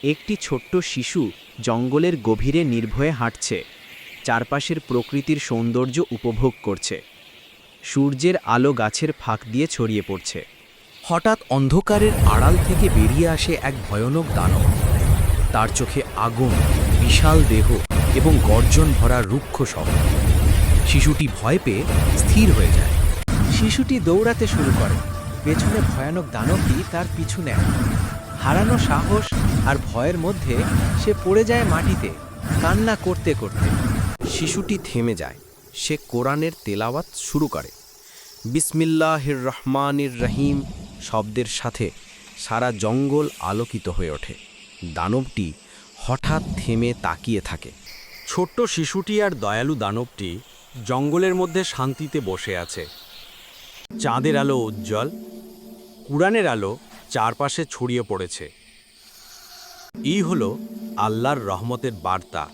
একটি ছোট্ট শিশু জঙ্গলের গভীরে নির্ভয়ে হাঁটছে, চারপাশের প্রকৃতির সৌন্দর্য উপভোগ করছে। সূর্যের আলো গাছের ফাঁক দিয়ে ছড়িয়ে পড়ছে। হঠাৎ অন্ধকারের আড়াল থেকে বেরিয়ে আসে এক ভয়ানক দানব। তার চোখে আগুন, বিশাল দেহ এবং গর্জন ভরা রুক্ষ শব্দ। শিশুটি ভয় পেয়ে স্থির হয়ে যায়। শিশুটি দৌড়াতে শুরু করে, পেছনে ভয়ানক দানবটি তার পিছু নেয়। হারানো সাহস আর ভয়ের মধ্যে সে পড়ে যায় মাটিতে, কান্না করতে করতে। শিশুটি থেমে যায়। সে কোরআনের তেলাওয়াত শুরু করে। বিসমিল্লাহির রহমানির রহিম শব্দের সাথে সারা জঙ্গল আলোকিত হয়ে ওঠে। দানবটি হঠাৎ থেমে তাকিয়ে থাকে। ছোট্ট শিশুটি আর দয়ালু দানবটি জঙ্গলের মধ্যে শান্তিতে বসে আছে। চাঁদের আলো উজ্জ্বল, কুরআনের আলো চারপাশে ছড়িয়ে পড়েছে। এই হলো আল্লাহর রহমতের বার্তা।